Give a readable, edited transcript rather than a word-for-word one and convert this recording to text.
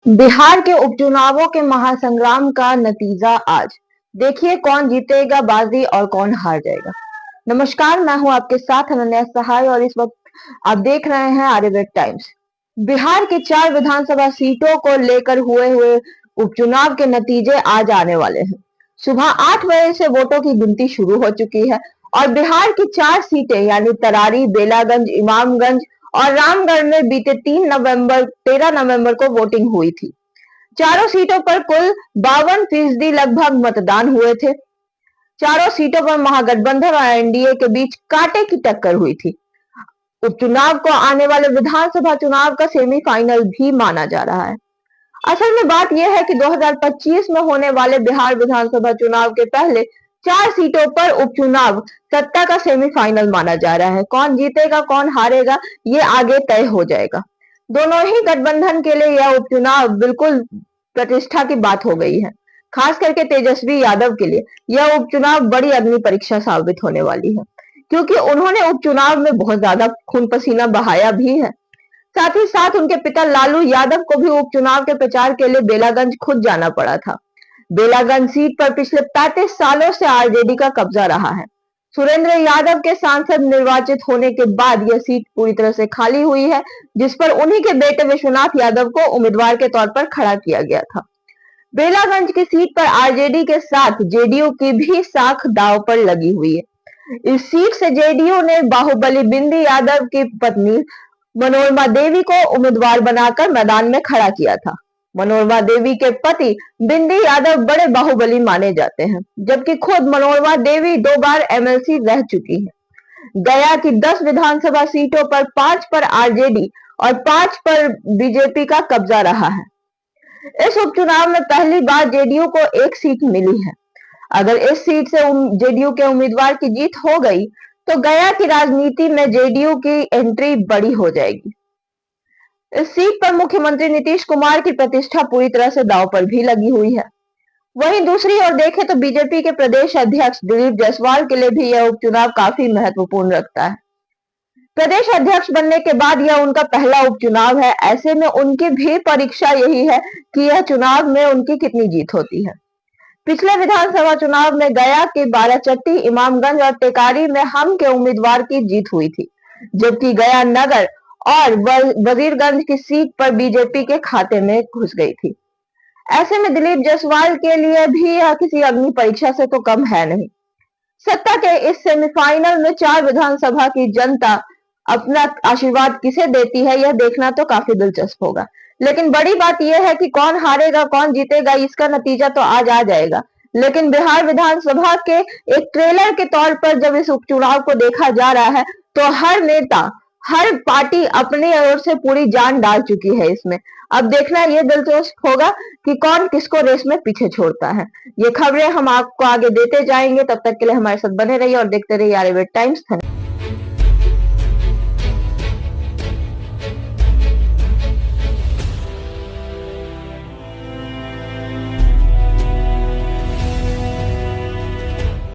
बिहार के उपचुनावों के महासंग्राम का नतीजा आज। देखिए कौन जीतेगा बाजी और कौन हार जाएगा। नमस्कार, मैं हूं आपके साथ अनन्या सहाय और इस वक्त आप देख रहे हैं आर्यवेद टाइम्स। बिहार की 4 विधानसभा सीटों को लेकर हुए उपचुनाव के नतीजे आज आने वाले हैं। सुबह 8 बजे से वोटों की गिनती शुरू हो चुकी है और बिहार की 4 सीटें यानी तरारी, बेलागंज, इमामगंज और रामगढ़ में बीते 13 नवंबर को वोटिंग हुई थी। चारों सीटों पर कुल 52% लगभग मतदान हुए थे। चारों सीटों पर महागठबंधन और एनडीए के बीच कांटे की टक्कर हुई थी। उपचुनाव को आने वाले विधानसभा चुनाव का सेमीफाइनल भी माना जा रहा है। असल में बात यह है कि 2025 में होने वाले बिहार विधानसभा चुनाव के पहले 4 सीटों पर उपचुनाव सत्ता का सेमीफाइनल माना जा रहा है। कौन जीतेगा कौन हारेगा ये आगे तय हो जाएगा। दोनों ही गठबंधन के लिए यह उपचुनाव बिल्कुल प्रतिष्ठा की बात हो गई है। खास करके तेजस्वी यादव के लिए यह उपचुनाव बड़ी अग्नि परीक्षा साबित होने वाली है, क्योंकि उन्होंने उपचुनाव में बहुत ज्यादा खून पसीना बहाया भी है। साथ ही साथ उनके पिता लालू यादव को भी उपचुनाव के प्रचार के लिए बेलागंज खुद जाना पड़ा था। बेलागंज सीट पर पिछले 35 सालों से आरजेडी का कब्जा रहा है। सुरेंद्र यादव के सांसद निर्वाचित होने के बाद यह सीट पूरी तरह से खाली हुई है, जिस पर उन्हीं के बेटे विश्वनाथ यादव को उम्मीदवार के तौर पर खड़ा किया गया था। बेलागंज की सीट पर आरजेडी के साथ जेडीयू की भी साख दांव पर लगी हुई है। इस सीट से जेडीयू ने बाहुबली बिंदी यादव की पत्नी मनोरमा देवी को उम्मीदवार बनाकर मैदान में खड़ा किया था। मनोरमा देवी के पति बिंदी यादव बड़े बाहुबली माने जाते हैं, जबकि खुद मनोरमा देवी 2 बार एमएलसी रह चुकी है। गया की 10 विधानसभा सीटों पर 5 पर आरजेडी और 5 पर बीजेपी का कब्जा रहा है। इस उपचुनाव में पहली बार जेडीयू को 1 सीट मिली है। अगर इस सीट से जेडीयू के उम्मीदवार की जीत हो गई तो गया की राजनीति में जेडीयू की एंट्री बड़ी हो जाएगी। इस सीट पर मुख्यमंत्री नीतीश कुमार की प्रतिष्ठा पूरी तरह से दांव पर भी लगी हुई है। वहीं दूसरी ओर देखें तो बीजेपी के प्रदेश अध्यक्ष दिलीप जायसवाल के लिए भी यह उपचुनाव काफी महत्वपूर्ण रखता है। प्रदेश अध्यक्ष बनने के बाद यह उनका पहला उपचुनाव है। ऐसे में उनकी भी परीक्षा यही है कि यह चुनाव में उनकी कितनी जीत होती है। पिछले विधानसभा चुनाव में गया के बाराचट्टी, इमामगंज और टेकारी में हम के उम्मीदवार की जीत हुई थी, जबकि गया नगर और वजीरगंज की सीट पर बीजेपी के खाते में घुस गई थी। ऐसे में दिलीप जायसवाल के लिए भी यह किसी अग्नि परीक्षा से तो कम है नहीं। सत्ता के इस सेमीफाइनल में 4 विधानसभा की जनता अपना आशीर्वाद किसे देती है यह देखना तो काफी दिलचस्प होगा। लेकिन बड़ी बात यह है कि कौन हारेगा कौन जीतेगा इसका नतीजा तो आज आ जाएगा। लेकिन बिहार विधानसभा के एक ट्रेलर के तौर पर जब इस उपचुनाव को देखा जा रहा है तो हर नेता हर पार्टी अपनी ओर से पूरी जान डाल चुकी है इसमें। अब देखना यह दिलचस्प होगा कि कौन किसको रेस में पीछे छोड़ता है। ये खबरें हम आपको आगे देते जाएंगे, तब तक के लिए हमारे साथ बने रहिए और देखते रहिए आर्यवेद टाइम्स।